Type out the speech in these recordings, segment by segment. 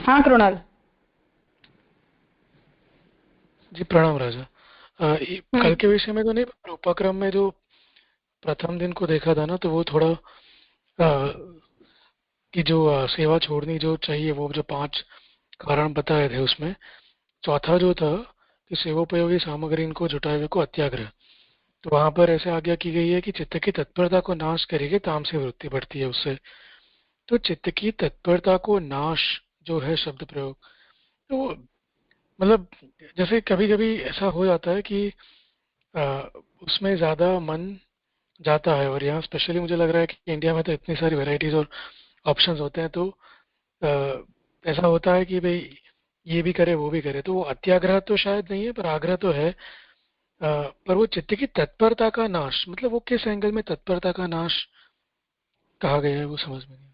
हाँ कृणाल। जी प्रणाम राजा। कल हम्म। के विषय में तो नहीं, पर उपक्रम में जो प्रथम दिन को देखा था ना, तो वो थोड़ा कि जो सेवा छोड़नी जो चाहिए, वो जो 5 कारण बताए थे उसमें चौथा जो था कि सेवोपयोगी सामग्री इनको जुटाए हुए को अत्याग्रह। तो वहां पर ऐसे आज्ञा की गई है कि चित्त की तत्परता को नाश करेगी, तामसी वृत्ति बढ़ती है उससे। तो चित्त की तत्परता को नाश जो है शब्द प्रयोग, तो मतलब जैसे कभी कभी ऐसा हो जाता है कि अ, उसमें ज़्यादा मन जाता है, और यहाँ स्पेशली मुझे लग रहा है कि इंडिया में तो इतनी सारी वैरायटीज और ऑप्शंस होते हैं, तो ऐसा होता है कि भाई ये भी करे वो भी करे, तो वो अत्याग्रह तो शायद नहीं है, पर आग्रह तो है। पर वो चित्त की तत्परता का नाश, मतलब वो किस एंगल में तत्परता का नाश कहा गया है, वो समझ में नहीं।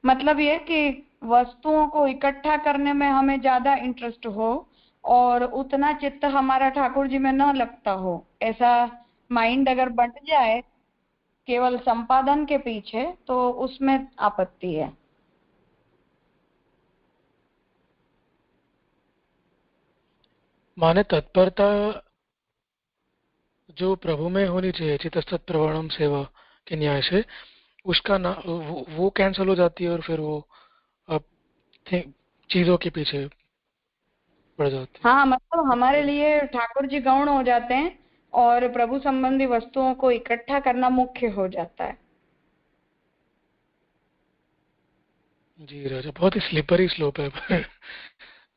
मतलब ये कि वस्तुओं को इकट्ठा करने में हमें ज्यादा इंटरेस्ट हो और उतना चित्त हमारा ठाकुर जी में न लगता हो, ऐसा माइंड अगर बंट जाए केवल संपादन के पीछे, तो उसमें आपत्ति है। माने तत्परता जो प्रभु में होनी चाहिए, चितस्तत् प्रवणम सेवा के न्याय से, उसका ना वो कैंसिल हो जाती है, और फिर वो अब चीज़ों के पीछे पड़ जाते हाँ, मतलब हमारे हैं। लिए ठाकुर जी गौण हो जाते हैं और प्रभु संबंधी वस्तुओं को इकट्ठा करना मुख्य हो जाता है। जी राजा, बहुत ही स्लिपरी स्लोप है पर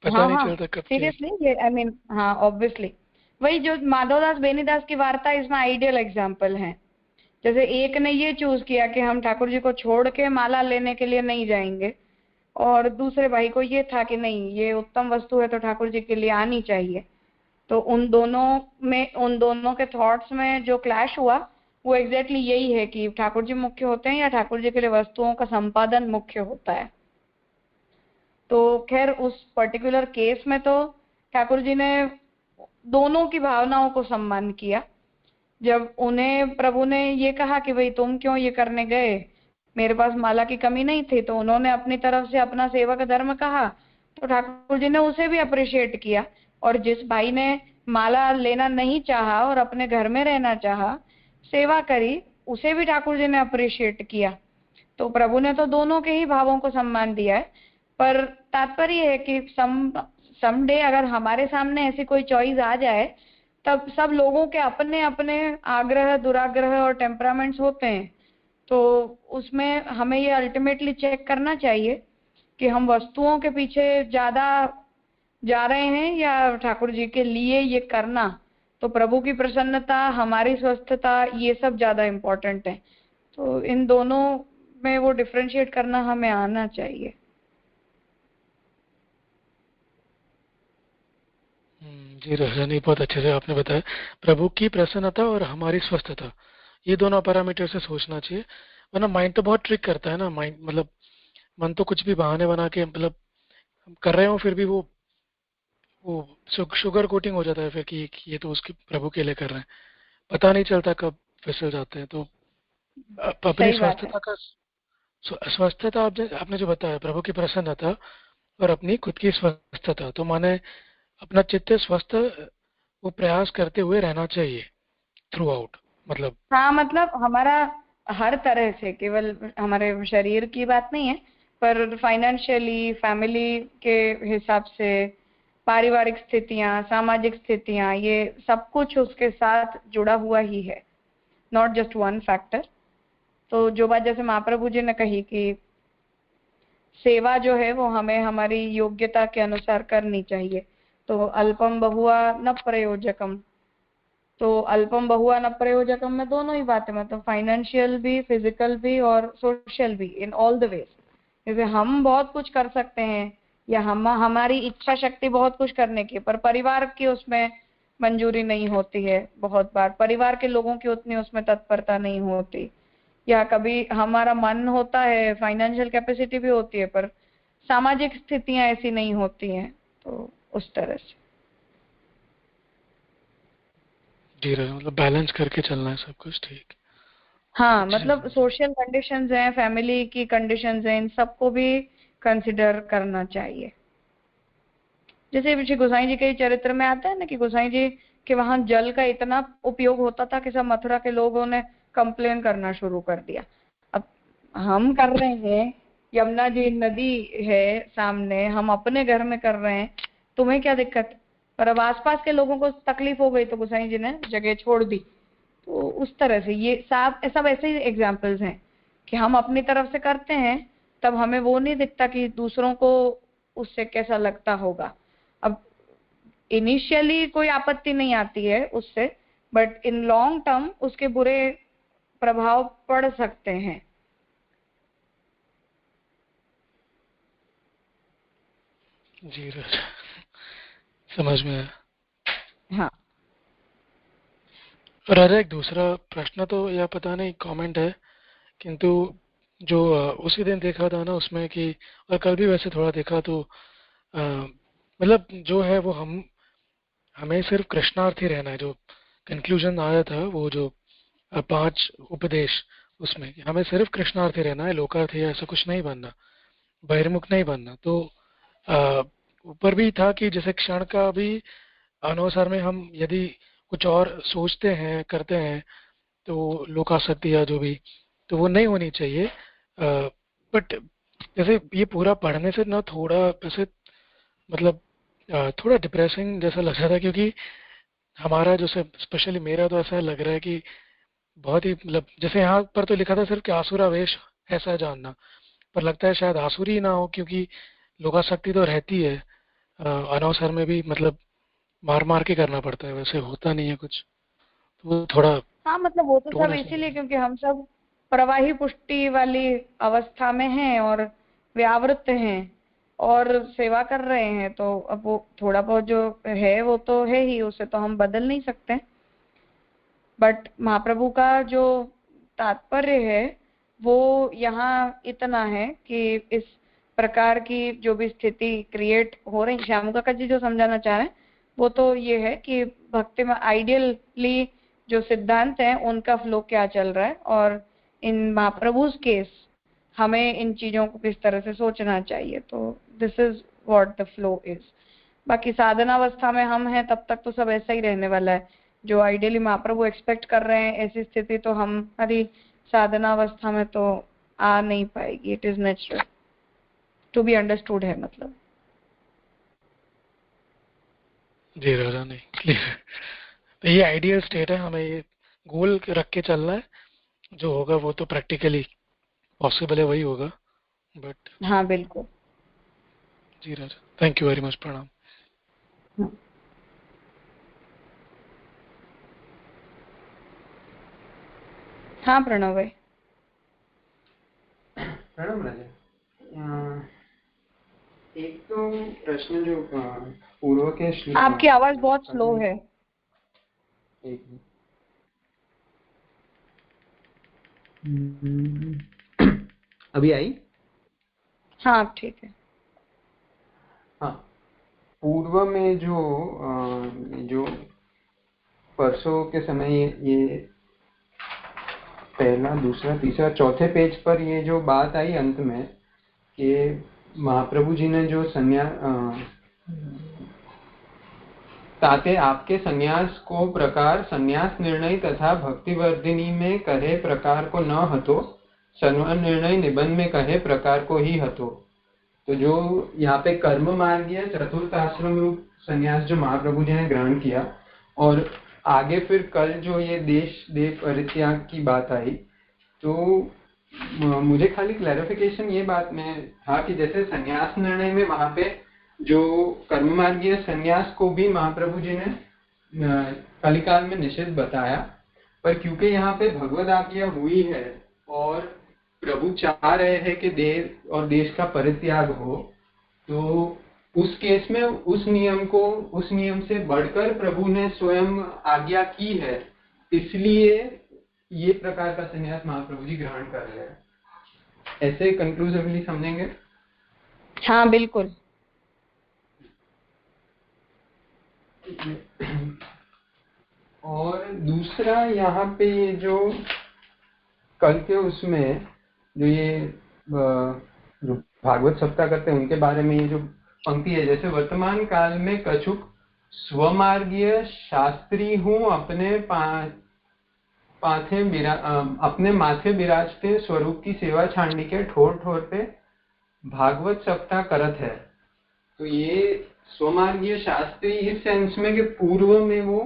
पता हाँ नहीं हाँ, चलता कब क्या। सीरियसली ये आई मीन, हाँ ऑब्वियसली वही जो माधवदास बेनीदास की वार्ता इसमें आइडियल एग्जाम्पल है। जैसे एक ने ये चूज किया कि हम ठाकुर जी को छोड़ के माला लेने के लिए नहीं जाएंगे, और दूसरे भाई को ये था कि नहीं, ये उत्तम वस्तु है तो ठाकुर जी के लिए आनी चाहिए। तो उन दोनों के थॉट्स में जो क्लैश हुआ, वो एग्जैक्टली यही है कि ठाकुर जी मुख्य होते हैं या ठाकुर जी के लिए वस्तुओं का संपादन मुख्य होता है। तो खैर उस पर्टिकुलर केस में तो ठाकुर जी ने दोनों की भावनाओं को सम्मान किया। जब उन्हें प्रभु ने ये कहा कि भाई तुम क्यों ये करने गए, मेरे पास माला की कमी नहीं थी, तो उन्होंने अपनी तरफ से अपना सेवक धर्म कहा, तो ठाकुर जी ने उसे भी अप्रिशिएट किया। और जिस भाई ने माला लेना नहीं चाहा और अपने घर में रहना चाहा, सेवा करी, उसे भी ठाकुर जी ने अप्रिशिएट किया। तो प्रभु ने तो दोनों के ही भावों को सम्मान दिया है। पर तात्पर्य है कि समडे अगर हमारे सामने ऐसी कोई चॉइस आ जाए, तब सब लोगों के अपने अपने आग्रह दुराग्रह और टेम्परामेंट्स होते हैं। तो उसमें हमें ये अल्टीमेटली चेक करना चाहिए कि हम वस्तुओं के पीछे ज्यादा जा रहे हैं या ठाकुर जी के लिए ये करना। तो प्रभु की प्रसन्नता, हमारी स्वस्थता, ये सब ज्यादा इम्पोर्टेंट है। तो इन दोनों में वो डिफरेंशिएट करना हमें आना चाहिए। जी राजा, नहीं बहुत अच्छे से आपने बताया। प्रभु की प्रसन्नता और हमारी स्वस्थता, ये दोनों पैरामीटर से सोचना चाहिए। वरना माइंड तो बहुत ट्रिक करता है ना, माइंड मतलब मन तो कुछ भी बहाने बना के, मतलब हम कर रहे हो फिर भी वो शुगर कोटिंग हो जाता है फिर कि ये तो उसके प्रभु के लिए कर रहे हैं, पता नहीं चलता कब फिसल जाते हैं। तो अपनी सही बात है। स्वस्थता का स्वस्थता आपने जो बताया, प्रभु की प्रसन्नता और अपनी खुद की स्वस्थता, तो माने अपना चित्त स्वस्थ वो प्रयास करते हुए रहना चाहिए थ्रू आउट, मतलब। हाँ, मतलब हमारा हर तरह से, केवल हमारे शरीर की बात नहीं है, पर फाइनेंशियली, फैमिली के हिसाब से, पारिवारिक स्थितियां, सामाजिक स्थितियां, ये सब कुछ उसके साथ जुड़ा हुआ ही है, नॉट जस्ट वन फैक्टर। तो जो बात जैसे महाप्रभु जी ने कही कि सेवा जो है वो हमें हमारी योग्यता के अनुसार करनी चाहिए, तो अल्पम बहुआ न प्रयोजकम। तो अल्पम बहुआ न प्रयोजकम में दोनों ही बातें, मतलब फाइनेंशियल भी, फिजिकल भी और सोशल भी, इन ऑल द वेज। जैसे हम बहुत कुछ कर सकते हैं या हम हमारी इच्छा शक्ति बहुत कुछ करने की, पर परिवार की उसमें मंजूरी नहीं होती है, बहुत बार परिवार के लोगों की उतनी उसमें तत्परता नहीं होती, या कभी हमारा मन होता है, फाइनेंशियल कैपेसिटी भी होती है, पर सामाजिक स्थितियां ऐसी नहीं होती हैं। तो उस तरह से। जी रहे, मतलब बैलेंस करके चलना है सब कुछ, ठीक। हाँ, अच्छे से मतलब समझा। सोशल कंडीशंस हैं, फैमिली की कंडीशंस हैं, इन सबको भी कंसिडर करना चाहिए। जैसे श्री गोसाई जी के चरित्र में आता है ना कि गोसाई जी के वहां जल का इतना उपयोग होता था कि सब मथुरा के लोगों ने कंप्लेन करना शुरू कर दिया। अब हम कर रहे हैं, यमुना जी नदी है सामने, हम अपने घर में कर रहे हैं, तुम्हें क्या दिक्कत? पर अब आसपास के लोगों को तकलीफ हो गई तो गोसाई जी ने जगह छोड़ दी। तो उस तरह से ये सब ऐसे ही एग्जाम्पल्स हैं कि हम अपनी तरफ से करते हैं, तब हमें वो नहीं दिखता कि दूसरों को उससे कैसा लगता होगा। अब इनिशियली कोई आपत्ति नहीं आती है उससे, बट इन लॉन्ग टर्म उसके बुरे प्रभाव पड़ सकते हैं। जी राजा, समझ में आया। हाँ राजा एक दूसरा प्रश्न तो या पता नहीं कमेंट है, किंतु जो उसी दिन देखा था ना उसमें कि, और कल भी वैसे थोड़ा देखा तो मतलब जो है वो हमें सिर्फ कृष्णार्थ ही रहना है। जो कंक्लूजन आया था वो जो 5 उपदेश, उसमें कि हमें सिर्फ कृष्णार्थ ही रहना है, लोकार्थ या ऐसा कुछ नहीं बनना, बहिर्मुख नहीं बनना। तो अ, ऊपर भी था कि जैसे क्षण का भी अनुसार में हम यदि कुछ और सोचते हैं करते हैं तो लोकासक्ति या जो भी, तो वो नहीं होनी चाहिए। बट जैसे ये पूरा पढ़ने से ना थोड़ा ऐसे मतलब थोड़ा डिप्रेसिंग जैसा लग रहा था, क्योंकि हमारा जो स्पेशली मेरा तो ऐसा लग रहा है कि बहुत ही मतलब जैसे यहाँ पर तो लिखा था सिर्फ कि आसुरावेश ऐसा जानना, पर लगता है शायद आसुरी ही ना हो, क्योंकि लोकासक्ति तो रहती है। अनवसर में भी मतलब मार मार के करना पड़ता है, वैसे होता नहीं है कुछ। तो वो थोड़ा हाँ, मतलब वो तो टोन सब ऐसा इसीलिए लगा। क्योंकि हम सब प्रवाही पुष्टि वाली अवस्था में हैं और व्यावृत हैं और सेवा कर रहे हैं, तो अब वो थोड़ा बहुत जो है वो तो है ही, उसे तो हम बदल नहीं सकते। बट महाप्रभु का जो तात्पर्य है वो यहाँ इतना है कि इस प्रकार की जो भी स्थिति क्रिएट हो रही, श्याम काका जी जो समझाना चाह रहे हैं वो तो ये है कि भक्ति में आइडियली जो सिद्धांत है उनका फ्लो क्या चल रहा है, और इन महाप्रभु केस हमें इन चीजों को किस तरह से सोचना चाहिए। तो this is what the flow is. बाकी साधनावस्था में हम हैं तब तक तो सब ऐसा ही रहने वाला है। जो आइडियली महाप्रभु एक्सपेक्ट कर रहे हैं ऐसी स्थिति तो हमारी साधनावस्था में तो आ नहीं पाएगी। It is natural to be understood है मतलब। जी राजा, नहीं क्लियर। तो ये आइडियल स्टेट है, हमें ये गोल रख के चलना है, जो होगा वो तो प्रैक्टिकली पॉसिबल है वही होगा। बट हाँ बिल्कुल। जी राजा, थैंक यू वेरी मच, प्रणाम। हाँ, हाँ प्रणव भाई। प्रणाम राजा। एक तो प्रश्न जो पूर्व के आपकी आवाज बहुत स्लो है। एक अभी आई? हाँ अब ठीक है। हाँ, पूर्व में जो परसों के समय ये पहला दूसरा तीसरा चौथे पेज पर ये जो बात आई अंत में कि महाप्रभु जी ने जो ताते आपके संन्यास को प्रकार संन्यास निर्णय तथा भक्तिवर्धिनी में कहे प्रकार को न हतो, सर्व निर्णय निबंध में कहे प्रकार को ही हतो। तो जो यहाँ पे कर्म मार्गीय चतुर्थ आश्रम संन्यास जो महाप्रभु जी ने ग्रहण किया, और आगे फिर कल जो ये देश देव परित्याग की बात आई, तो मुझे खाली क्लैरिफिकेशन ये बात में था कि जैसे संन्यास निर्णय में वहां पे जो कर्म मार्गीय संन्यास को भी महाप्रभु जी ने कलिकाल में निषेध बताया, पर क्योंकि यहाँ पे भगवद आज्ञा हुई है और प्रभु चाह रहे हैं कि देव और देश का परित्याग हो, तो उस केस में उस नियम से बढ़कर प्रभु ने स्वयं आज्ञा की है, इसलिए ये प्रकार का संन्यास महाप्रभु जी ग्रहण कर रहे हैं। ऐसे कंक्लूसिवली समझेंगे? हाँ बिल्कुल। और दूसरा यहाँ पे जो कल के उसमें जो ये जो भागवत सप्ताह करते हैं उनके बारे में ये जो पंक्ति है, जैसे वर्तमान काल में कछुक स्वमार्गीय शास्त्री हूँ, अपने माथे विराजते स्वरूप की सेवा छांडी के ठोर ठोर पे भागवत सप्ताह करत है। तो ये स्वमार्गीय शास्त्री इस सेंस में कि पूर्व में वो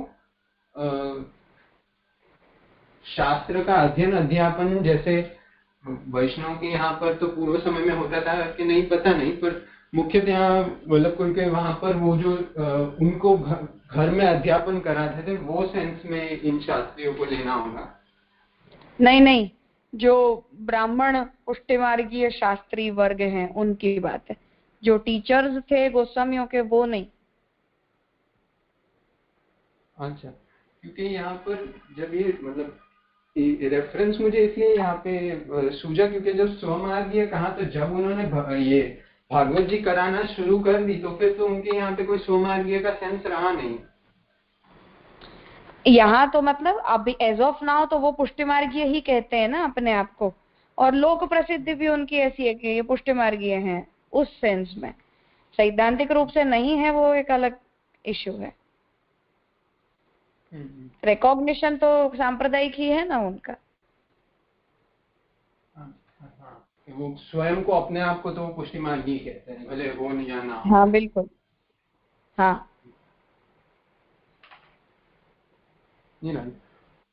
शास्त्र का अध्ययन अध्यापन, जैसे वैष्णव के यहाँ पर तो पूर्व समय में होता था कि नहीं पता नहीं, पर मुख्यतः यहाँ वल्लभ कुल के वहां पर वो जो उनको घर में अध्यापन कराते थे, वो सेंस में इन शास्त्रियों को लेना होगा। नहीं, जो ब्राह्मण पुष्टिमार्गीय शास्त्री वर्ग हैं उनकी बात है, जो टीचर्स थे गोस्वामियों के वो नहीं। अच्छा, क्योंकि यहाँ पर जब ये मतलब रेफरेंस मुझे इसलिए यहाँ पे सूझा क्योंकि जब स्वमार्गीय कहा तो जब उन्होंने ये भागवत जी कराना शुरू कर दी तो फिर तो उनके यहाँ पे कोई स्वमार्गीय का सेंस रहा नहीं। यहाँ तो मतलब अभी एज ऑफ नाउ तो वो पुष्टिमार्गीय ही कहते हैं ना अपने आप को, और लोक प्रसिद्धि भी उनकी ऐसी है कि ये पुष्टिमार्गीय हैं उस सेंस में। सैद्धांतिक रूप से नहीं है वो एक अलग इश्यू है। रिकॉग्निशन तो सांप्रदायिक ही है ना उनका। वो स्वयं को अपने आप को तो पुष्टिमार्गी कहते हैं, भले वो नहीं जाना। हाँ बिल्कुल, हाँ।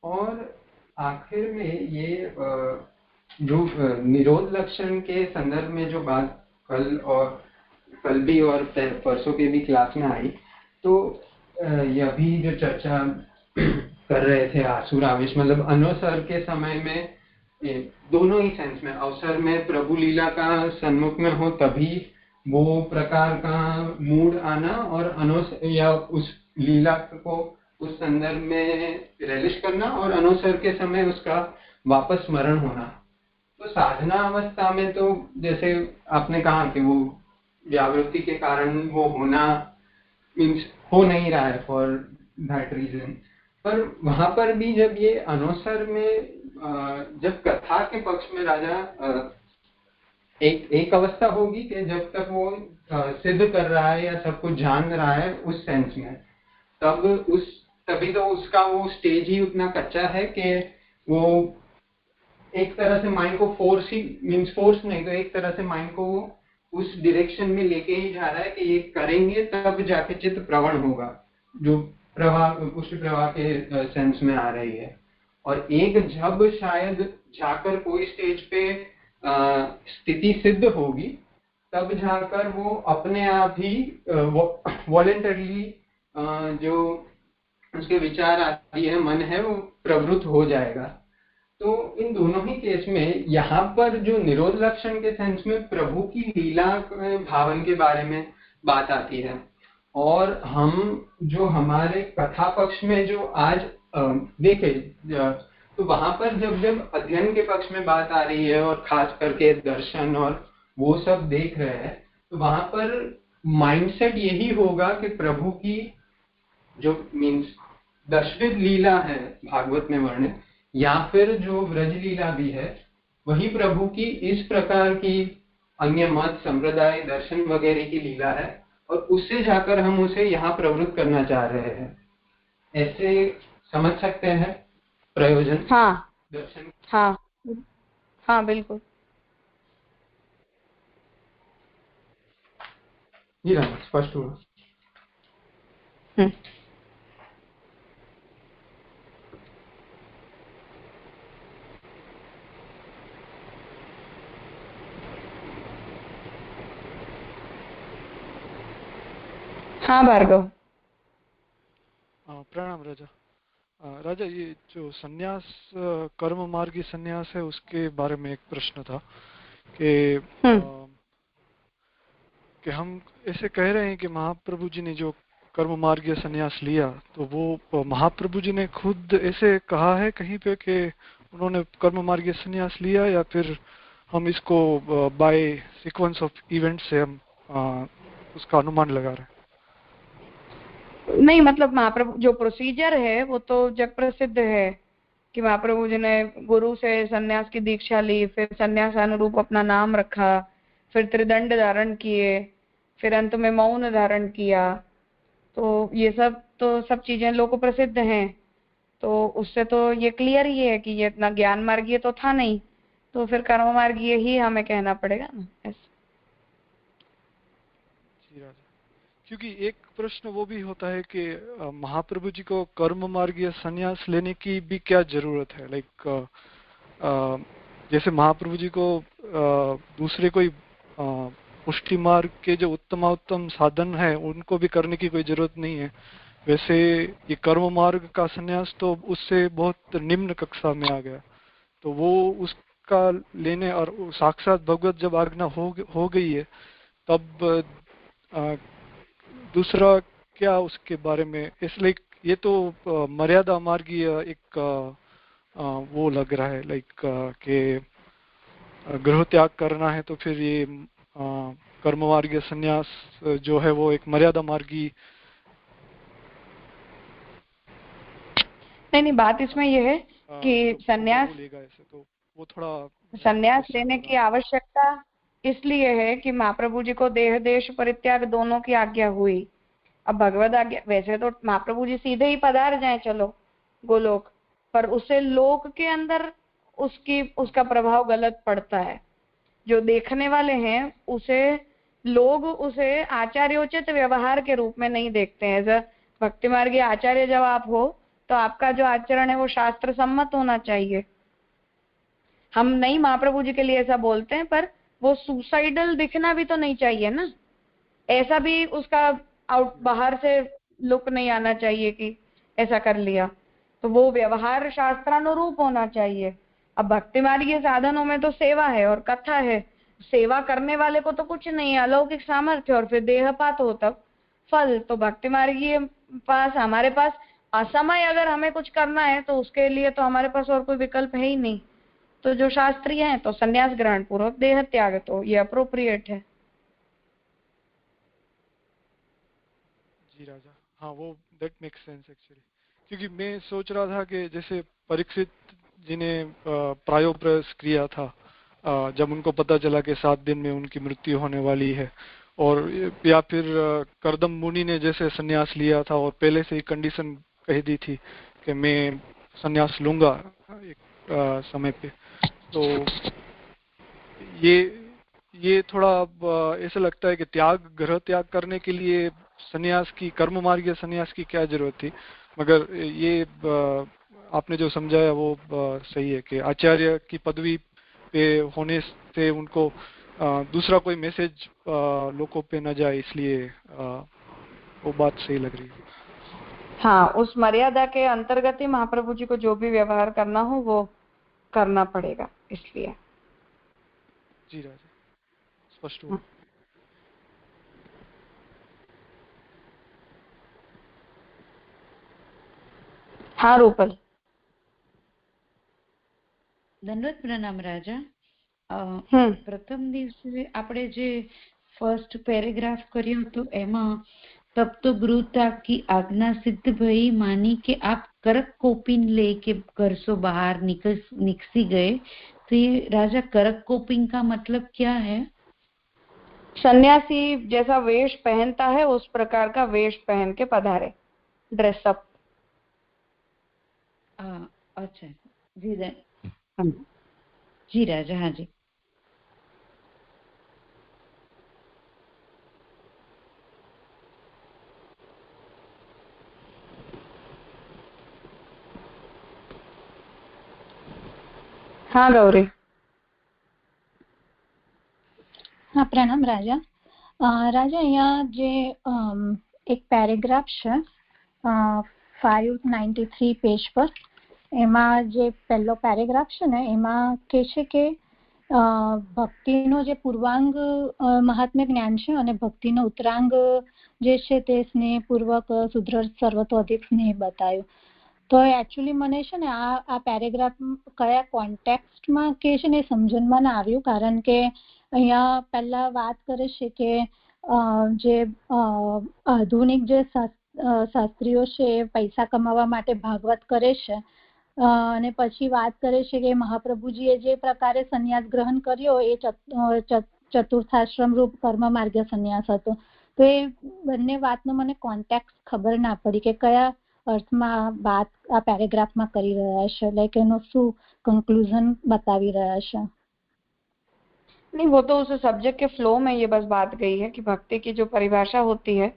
और आखिर में ये जो निरोध लक्षण के संदर्भ में जो बात कल भी और परसों के भी क्लास में आई, तो यह भी जो चर्चा कर रहे थे आसुर आवेश, मतलब अनवसर के समय में दोनों ही सेंस में, अवसर में प्रभु लीला का सन्मुख में हो तभी वो प्रकार का मूड आना, और अनवसर या उस लीला को उस संदर्भ में रिलिश करना, और अनवसर के समय उसका वापस स्मरण होना। तो साधना अवस्था में तो जैसे आपने कहा कि वो व्यावृत्ति के कारण वो होना मीन्स हो नहीं रहा है फॉर दैट रीजन, पर वहां पर भी जब ये अनवसर में जब कथा के पक्ष में राजा एक अवस्था होगी कि जब तक वो सिद्ध कर रहा है या सब कुछ जान रहा है उस सेंस में, तभी तो उसका वो स्टेज ही उतना कच्चा है कि वो एक तरह से माइंड को फोर्स नहीं तो एक तरह से माइंड को उस डायरेक्शन में लेके ही जा रहा है कि ये करेंगे तब जाके चित्त प्रवण होगा, जो पुष्ट प्रवाह के सेंस में आ रही है। और एक जब शायद जाकर कोई स्टेज पे स्थिति सिद्ध होगी तब जाकर वो अपने आप ही वॉलेंटरली जो उसके विचार आती है, मन है, वो प्रवृत्त हो जाएगा। तो इन दोनों ही केस में यहाँ पर जो निरोध लक्षण के सेंस में प्रभु की लीला भावन के बारे में बात आती है, और हम जो हमारे कथा पक्ष में जो आज देखे तो वहां पर जब अध्ययन के पक्ष में बात आ रही है और खास करके दर्शन और वो सब देख रहे हैं, तो वहां पर माइंडसेट यही होगा कि प्रभु की जो मीन्स दशविध लीला है भागवत में वर्णित, या फिर जो व्रज लीला भी है, वही प्रभु की इस प्रकार की अन्य मत संप्रदाय दर्शन वगैरह की लीला है, और उससे जाकर हम उसे यहाँ प्रवृत्त करना चाह रहे हैं। ऐसे समझ सकते हैं प्रयोजन? हाँ दर्शन, हाँ बिल्कुल। जी राम, स्पष्ट हुआ। हाँ भार्गव। प्रणाम राजा। राजा, ये जो सन्यास कर्म मार्गी सन्यास है उसके बारे में एक प्रश्न था कि हम ऐसे कह रहे हैं कि महाप्रभु जी ने जो कर्म मार्गीय सन्यास लिया, तो वो महाप्रभु जी ने खुद ऐसे कहा है कहीं पे कि उन्होंने कर्म मार्गीय सन्यास लिया, या फिर हम इसको बाय सीक्वेंस ऑफ इवेंट से हम उसका अनुमान लगा रहे हैं? नहीं, मतलब महाप्रभु जो प्रोसीजर है वो तो जग प्रसिद्ध है कि महाप्रभु जी ने गुरु से सन्यास की दीक्षा ली, फिर सन्यास अनुरूप अपना नाम रखा, फिर त्रिदंड धारण किए, फिर अंत में मौन धारण किया। तो ये सब चीजें लोक प्रसिद्ध हैं। तो उससे तो ये क्लियर ही है कि ये इतना ज्ञान मार्गीय तो था नहीं, तो फिर कर्म मार्गीय ही हमें कहना पड़ेगा ना ऐसे। क्योंकि एक प्रश्न वो भी होता है कि महाप्रभु जी को कर्म मार्गीय संन्यास लेने की भी क्या जरूरत है? लाइक जैसे महाप्रभु जी को दूसरे कोई पुष्टि मार्ग के जो उत्तम साधन है उनको भी करने की कोई जरूरत नहीं है। वैसे ये कर्म मार्ग का संन्यास तो उससे बहुत निम्न कक्षा में आ गया, तो वो उसका लेने और साक्षात भगवत जब आज्ञा हो गई है तब दूसरा क्या उसके बारे में? इसलिए ये तो मर्यादा मार्गीय एक वो लग रहा है, लाइक के गृह त्याग करना है तो फिर ये कर्म मार्गीय संन्यास जो है वो एक मर्यादा मार्गी। नहीं, बात इसमें यह है कि तो संन्यास लेगा ऐसे, तो वो थोड़ा संन्यास लेने की आवश्यकता इसलिए है कि महाप्रभु जी को देह देश परित्याग दोनों की आज्ञा हुई। अब भगवत आज्ञा, वैसे तो महाप्रभु जी सीधे ही पधार जाए चलो गोलोक, पर उससे लोक के अंदर उसका प्रभाव गलत पड़ता है। जो देखने वाले हैं लोग उसे आचार्योचित व्यवहार के रूप में नहीं देखते हैं। एज भक्ति मार्गी आचार्य जब आप हो तो आपका जो आचरण है वो शास्त्र सम्मत होना चाहिए। हम नहीं महाप्रभु जी के लिए ऐसा बोलते हैं, पर वो सुसाइडल दिखना भी तो नहीं चाहिए ना, ऐसा भी उसका बाहर से लुक नहीं आना चाहिए कि ऐसा कर लिया। तो वो व्यवहार शास्त्रानुरूप होना चाहिए। अब भक्ति मार्गीय साधनों में तो सेवा है और कथा है, सेवा करने वाले को तो कुछ नहीं है, अलौकिक सामर्थ्य और फिर देहपात हो तब फल। तो भक्ति मार्गीय पास हमारे पास असमय अगर हमें कुछ करना है तो उसके लिए तो हमारे पास और कोई विकल्प है ही नहीं। तो जो शास्त्रीय है तो संन्यास ग्रहण पूर्वक देह त्याग, तो ये अप्रोप्रिएट है। जी राजा, हाँ वो दैट मेक्स सेंस एक्चुअली। क्योंकि मैं सोच रहा था कि जैसे परीक्षित जी ने प्रायोप्रस किया था जब उनको पता चला कि 7 दिन में उनकी मृत्यु होने वाली है, और या फिर करदम मुनि ने जैसे संन्यास लिया था और पहले से ही कंडीशन कह दी थी कि मैं संन्यास लूंगा एक समय पे। तो ये थोड़ा ऐसा लगता है कि गृह त्याग करने के लिए संन्यास की, कर्म मार्गीय संन्यास की क्या जरूरत थी? मगर ये आपने जो समझाया वो सही है कि आचार्य की पदवी पे होने से उनको दूसरा कोई मैसेज लोगों पे न जाए, इसलिए वो बात सही लग रही है। हाँ, उस मर्यादा के अंतर्गत ही महाप्रभु जी को जो भी व्यवहार करना हो वो करना पड़ेगा, इसलिए। जी राजा, स्पष्ट हो। हाँ रूपल। दंडवत प्रणाम राजा। પ્રથમ દિવસે આપણે જે ફર્સ્ટ પેરેગ્રાફ કર્યો હતો એમાં तब तो गुरुता की आज्ञा सिद्ध भई मानी कि आप करक कोपिन लेके घर से बाहर निकसी गए। तो ये राजा करक कोपिन का मतलब क्या है? सन्यासी जैसा वेश पहनता है उस प्रकार का वेश पहन के पधारे, ड्रेसअप। अच्छा जी राजा। हाँ जी। हाँ गौरी। हाँ प्रणाम राजा। राजा यहाँ जे एक पेरेग्राफ है 593 पेज पर, एमा जे पहलो पेरेग्राफ है ने एमा के छे के भक्तिनो जे पूर्वांग महात्म्य ज्ञान है और भक्तिनो उत्तरांग जे छे ते स्नेहपूर्वक सुदृढ़ सर्वतोधिक स्नेह बतायो। तो एक्चुअली मने छे ने आ पेरेग्राफ कया कॉन्टेक्स्ट में के छे ने समझणमां न आव्युं, कारण के अहींया पहला बात करे छे के जे आधुनिक जे शास्त्रीओ छे पैसा कमावा माटे भागवत करे छे અને પછી વાત કરે છે કે મહાપ્રભુજીએ જે પ્રકારે સંન્યાસ ગ્રહણ કર્યો એ ચતુર્થાશ્રમ રૂપ કર્મ માર્ગીય સંન્યાસ હતો. તો એ બંને વાતનો મને કોન્ટેક્ટ ખબર ના પડી કે કયા અર્થમાં વાત આ પેરેગ્રાફમાં કરી રહ્યા છે, લાઈક એનો શું કન્ક્લુઝન बताવી રહ્યા છે. नहीं, वो तो उस सब्जेक्ट के फ्लो में ये बस बात गई है कि भक्ति की जो परिभाषा होती है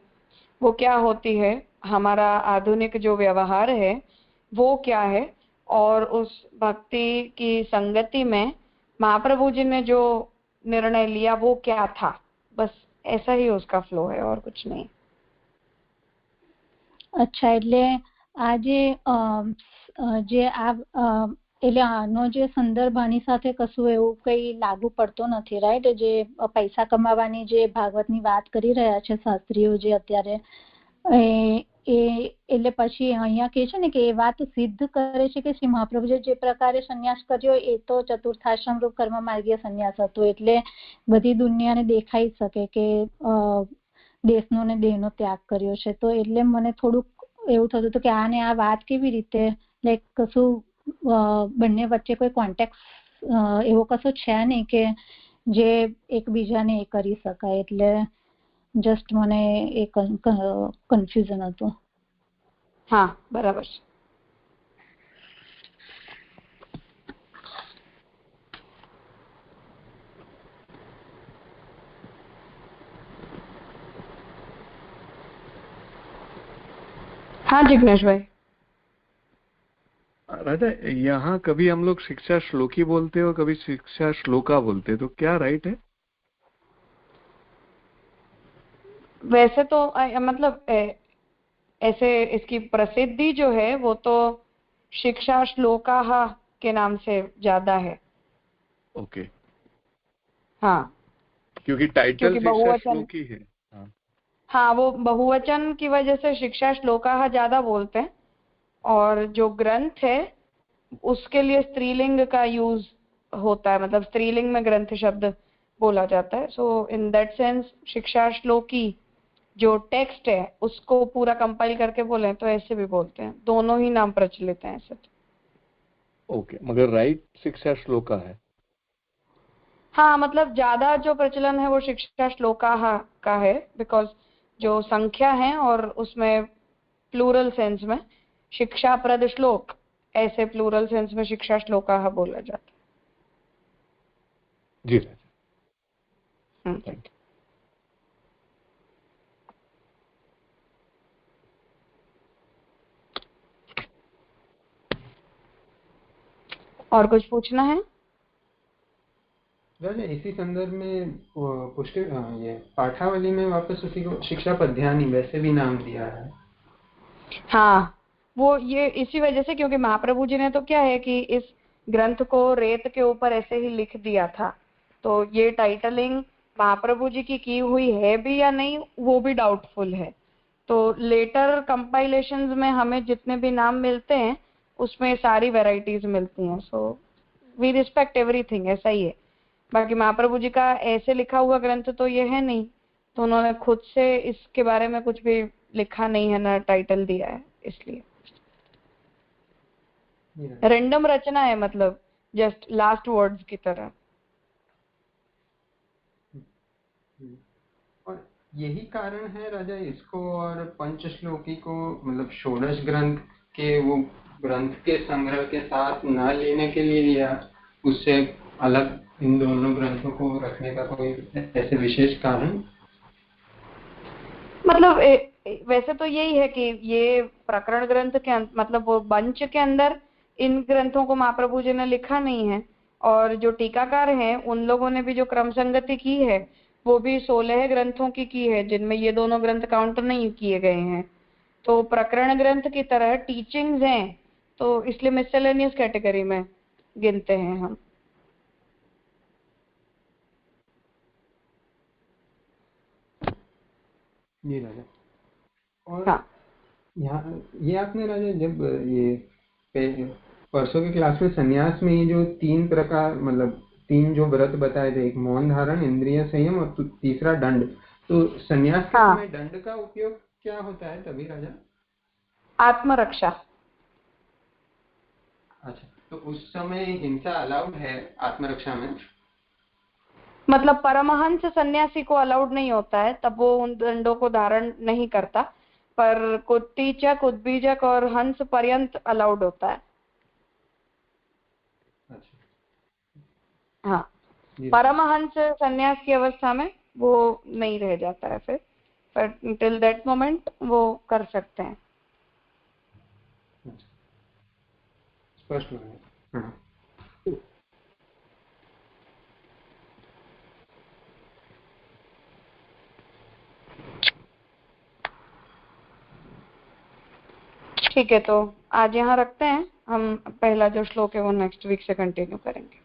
वो क्या होती है, हमारा आधुनिक जो व्यवहार है वो क्या है, और उस भक्ति की संगति में महाप्रभु जी ने जो निर्णय लिया वो क्या था, बस ऐसा ही उसका फ्लो है और कुछ नहीं. अच्छा, એટલે આજે જે આ એટલે આનો જે સંદર્ભ આની સાથે કશું એવું કઈ લાગુ પડતો નથી, રાઈટ? જે પૈસા કમાવાની જે ભાગવતની વાત કરી રહ્યા છે શાસ્ત્રીઓ જે અત્યારે, એટલે પછી અહીંયા કહે છે ને કે એ વાત સિદ્ધ કરે છે કે શ્રી મહાપ્રભુએ જે પ્રકારે સંન્યાસ કર્યો એ તો ચતુર્થાશ્રમ રૂપ કર્મ માર્ગીય સંન્યાસ હતો, એટલે બધી દુનિયાને દેખાઈ શકે કે દેશનો ને દેહનો ત્યાગ કર્યો છે. તો એટલે મને થોડુંક એવું થતું હતું કે આને આ વાત કેવી રીતે, લાઈક કશું બંને વચ્ચે કોઈ કોન્ટેક્ટ એવો કશો છે નહીં કે જે એકબીજાને એ કરી શકાય, એટલે જસ્ટ મને એ કન્ફ્યુઝન હતું. હા, બરાબર છે. हाँ जिग्नेश भाई. राजा, यहाँ कभी हम लोग शिक्षा श्लोकी बोलते हो, कभी शिक्षा श्लोका बोलते, तो क्या राइट है? वैसे तो मतलब ऐसे इसकी प्रसिद्धि जो है वो तो शिक्षा श्लोका के नाम से ज्यादा है. ओके. हाँ, क्योंकि टाइटल शिक्षा श्लोकी है. हाँ, वो बहुवचन की वजह से शिक्षा श्लोका ज्यादा बोलते हैं, और जो ग्रंथ है उसके लिए स्त्रीलिंग का यूज होता है, मतलब स्त्रीलिंग में ग्रंथ शब्द बोला जाता है. सो इन दैट सेंस शिक्षा श्लोकी जो टेक्स्ट है उसको पूरा कंपाइल करके बोले तो ऐसे भी बोलते हैं, दोनों ही नाम प्रचलित हैं ऐसे. ओके, मगर राइट शिक्षा श्लोका है. हाँ, मतलब ज्यादा जो प्रचलन है वो शिक्षा श्लोका का है, बिकॉज जो संख्या है और उसमें प्लूरल सेंस में शिक्षा प्रद श्लोक, ऐसे प्लूरल सेंस में शिक्षा श्लोका बोला जाता है. जी राजा, थैंक यू. और कुछ पूछना है? राजा, इसी संदर्भ में पुष्टि ये पाठावली में वापस उसी को शिक्षा पद्यानी वैसे भी नाम दिया है. हाँ, वो ये इसी वजह से, क्योंकि महाप्रभु जी ने तो क्या है कि इस ग्रंथ को रेत के ऊपर ऐसे ही लिख दिया था, तो ये टाइटलिंग महाप्रभु जी की हुई है भी या नहीं वो भी डाउटफुल है. तो लेटर कंपाइलेशंस में हमें जितने भी नाम मिलते हैं उसमें सारी वैरायटीज मिलती हैं. सो वी रिस्पेक्ट एवरीथिंग, ऐसा ही है. बाकी महाप्रभु जी का ऐसे लिखा हुआ ग्रंथ तो ये है नहीं, तो उन्होंने खुद से इसके बारे में कुछ भी लिखा नहीं है, ना टाइटल दिया है, इसलिए रैंडम रचना है, मतलब जस्ट लास्ट वर्ड्स की तरह. और यही कारण है राजा इसको और पंचश्लोकी को मतलब षोडश ग्रंथ के वो ग्रंथ के संग्रह के साथ न लेने के लिए, या उससे अलग इन दोनों ग्रंथों को रखने का कोई ऐसे विशेष कारण? मतलब वैसे तो यही है कि ये प्रकरण ग्रंथ के मतलब वो बंच के अंदर इन ग्रंथों को महाप्रभु जी ने लिखा नहीं है, और जो टीकाकार हैं उन लोगों ने भी जो क्रम संगति की है वो भी 16 ग्रंथों की है, जिनमें ये दोनों ग्रंथ काउंट नहीं किए गए हैं. तो प्रकरण ग्रंथ की तरह टीचिंग्स हैं, तो इसलिए मिसलेनियस कैटेगरी में गिनते हैं हम. जी राजा. और हाँ, यहाँ ये आपने राजा जब ये परसों की क्लास में संन्यास में ये जो 3 प्रकार मतलब 3 जो व्रत बताए थे, एक मौन धारण, इंद्रिय संयम और तीसरा दंड, तो संन्यास के समय दंड का उपयोग क्या होता है तभी राजा? आत्मरक्षा. अच्छा, तो उस समय हिंसा अलाउड है आत्मरक्षा में? मतलब परमहंस सन्यासी को अलाउड नहीं होता है, तब वो उन दंडों को धारण नहीं करता, पर कुत्तीचक, उद्बीजक और हंस पर्यंत अलाउड होता है। हाँ, परमहंस सन्यास की अवस्था में वो नहीं रह जाता है फिर, पर टिल दैट मोमेंट वो कर सकते हैं। स्पष्ट है। ठीक है, तो आज यहाँ रखते हैं। हम पहला जो श्लोक है वो नेक्स्ट वीक से कंटिन्यू करेंगे।